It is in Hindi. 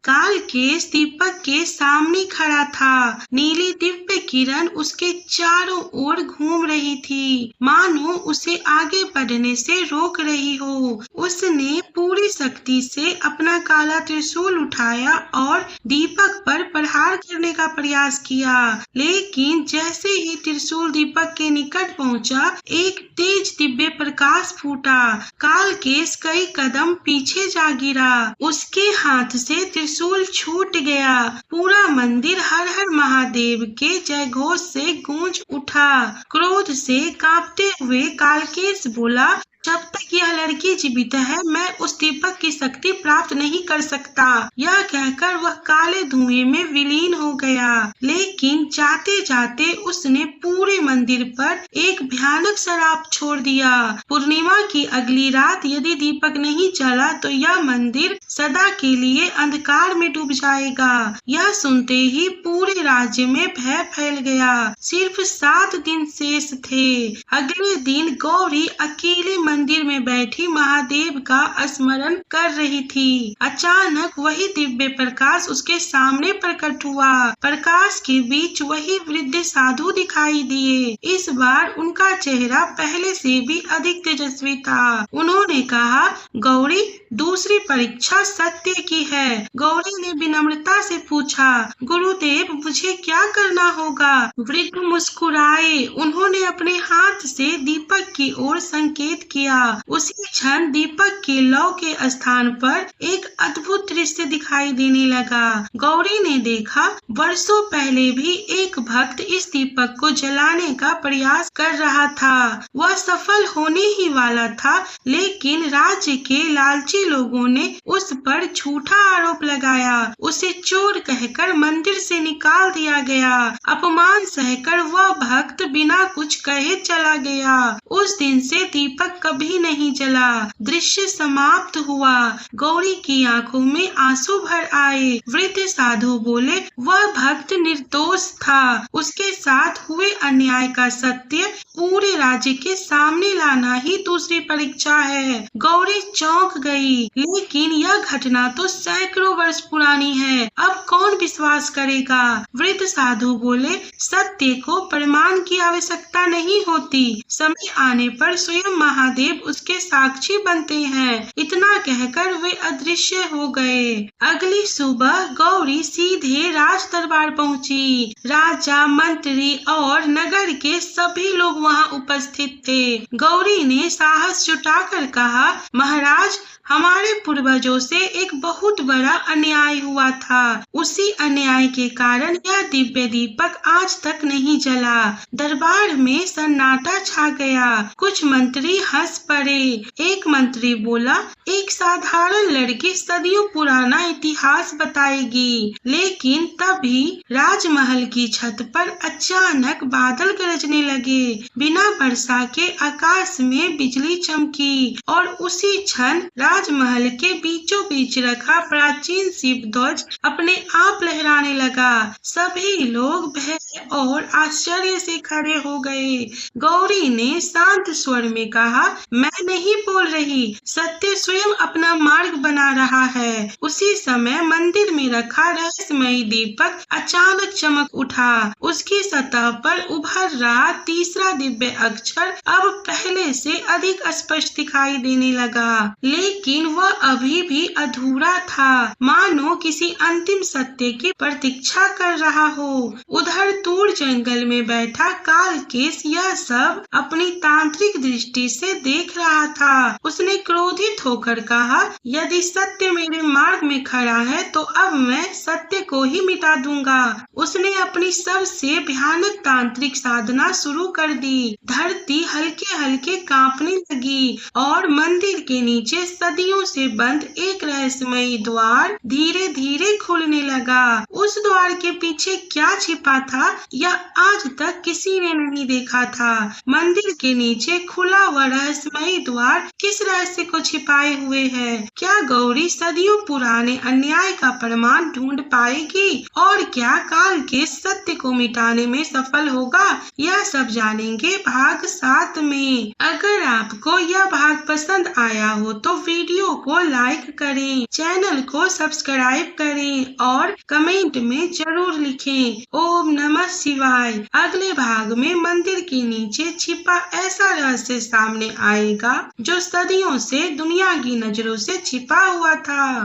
कालकेश दीपक के सामने खड़ा था। नीली दिव्य किरण उसके चारों ओर घूम रही थी, मानो उसे आगे बढ़ने से रोक रही हो। उसने पूरी शक्ति से अपना काला त्रिशूल उठाया और दीपक पर प्रहार करने का प्रयास किया, लेकिन जैसे ही त्रिशूल दीपक के निकट पहुंचा, एक तेज दिव्य प्रकाश फूटा। कालकेश कई कदम पीछे जा गिरा। उसके हाथ से त्रिशूल छूट गया। पूरा मंदिर हर हर महादेव के जयघोष से गूंज उठा। क्रोध से कांपते हुए कालकेश बोला, जब तक यह लड़की जीवित है, मैं उस दीपक की शक्ति प्राप्त नहीं कर सकता। यह कहकर वह काले धुएं में विलीन हो गया। लेकिन जाते जाते उसने पूरे मंदिर पर एक भयानक श्राप छोड़ दिया। पूर्णिमा की अगली रात यदि दीपक नहीं जला तो यह मंदिर सदा के लिए अंधकार में डूब जाएगा। यह सुनते ही पूरे राज्य में भय फैल गया। सिर्फ 7 दिन शेष थे। अगले दिन गौरी अकेले मंदिर में बैठी महादेव का स्मरण कर रही थी। अचानक वही दिव्य प्रकाश उसके सामने प्रकट हुआ। प्रकाश के बीच वही वृद्ध साधु दिखाई दिए। इस बार उनका चेहरा पहले से भी अधिक तेजस्वी था। उन्होंने कहा, गौरी, दूसरी परीक्षा सत्य की है। गौरी ने विनम्रता से पूछा, गुरुदेव, मुझे क्या करना होगा? वृद्ध मुस्कुराए। उन्होंने अपने हाथ से दीपक की ओर संकेत किया। उसी क्षण दीपक के लौ के स्थान पर एक अद्भुत दृश्य दिखाई देने लगा। गौरी ने देखा, वर्षों पहले भी एक भक्त इस दीपक को जलाने का प्रयास कर रहा था। वह सफल होने ही वाला था, लेकिन राज्य के लालची लोगों ने उस पर झूठा आरोप लगाया। उसे चोर कहकर मंदिर से निकाल दिया गया। अपमान सहकर वह भक्त बिना कुछ कहे चला गया। उस दिन से दीपक कभी नहीं जला। दृश्य समाप्त हुआ। गौरी की आंखों में आंसू भर आए। वृद्ध साधु बोले, वह भक्त निर्दोष था। उसके साथ हुए अन्याय का सत्य पूरे राज्य के सामने लाना ही दूसरी परीक्षा है। गौरी चौंक गई, लेकिन यह घटना तो सैकड़ों वर्ष पुरानी है। अब कौन विश्वास करेगा? वृद्ध साधु बोले, सत्य को प्रमाण की आवश्यकता नहीं होती। समय आने पर स्वयं महादेव उसके साक्षी बनते हैं। इतना कहकर वे अदृश्य हो गए। अगली सुबह गौरी सीधे राज दरबार पहुंची। राजा, मंत्री और नगर के सभी लोग वहां उपस्थित थे। गौरी ने साहस जुटाकर कहा, महाराज, हमारे पूर्वजों से एक बहुत बड़ा अन्याय हुआ था। उसी अन्याय के कारण यह दिव्य दीपक आज तक नहीं जला। दरबार में सन्नाटा छा गया। कुछ मंत्री हंस पड़े। एक मंत्री बोला, एक साधारण लड़की सदियों पुराना इतिहास बताएगी। लेकिन तभी राजमहल की छत पर अचानक बादल गरजने लगे। बिना वर्षा के आकाश में बिजली चमकी और उसी क्षण राजमहल के बीचों बीच रखा प्राचीन शिव ध्वज अपने आप लहराने लगा। सभी लोग भय और आश्चर्य से खड़े हो गए। गौरी ने शांत स्वर में कहा, मैं नहीं बोल रही, सत्य स्वयं अपना मार्ग बना रहा है। उसी समय मंदिर में रखा रहस्यमयी दीपक अचानक चमक उठा। उसकी सतह पर उभर रहा तीसरा दिव्य अक्षर अब पहले से अधिक स्पष्ट दिखाई देने लगा, लेकिन वह अभी भी अधूरा था, मानो किसी अंतिम सत्य की प्रतीक्षा कर रहा हो। उधर दूर जंगल में बैठा कालकेश यह सब अपनी तांत्रिक दृष्टि से देख रहा था। उसने क्रोधित होकर कहा, यदि सत्य मेरे मार्ग में खड़ा है तो अब मैं सत्य को ही मिटा दूंगा। उसने अपनी सबसे भयानक तांत्रिक साधना शुरू कर दी। धरती हल्के हल्के कांपने लगी और मंदिर के नीचे सदियों से बंद एक रहस्यमयी द्वार धीरे धीरे खुलने लगा। उस द्वार के पीछे क्या छिपा था यह आज तक किसी ने नहीं देखा था। मंदिर के नीचे खुला हुआ रहस्य रहस्यमयी द्वार किस रहस्य को छिपाए हुए है? क्या गौरी सदियों पुराने अन्याय का प्रमाण ढूंढ पाएगी और क्या काल के सत्य को मिटाने में सफल होगा? यह सब जानेंगे भाग 7 में। अगर आपको यह भाग पसंद आया हो तो वीडियो को लाइक करें, चैनल को सब्सक्राइब करें और कमेंट में जरूर लिखें ओम नमः शिवाय। अगले भाग में मंदिर के नीचे छिपा ऐसा रहस्य सामने आएगा जो सदियों से दुनिया की नजरों से छिपा हुआ था।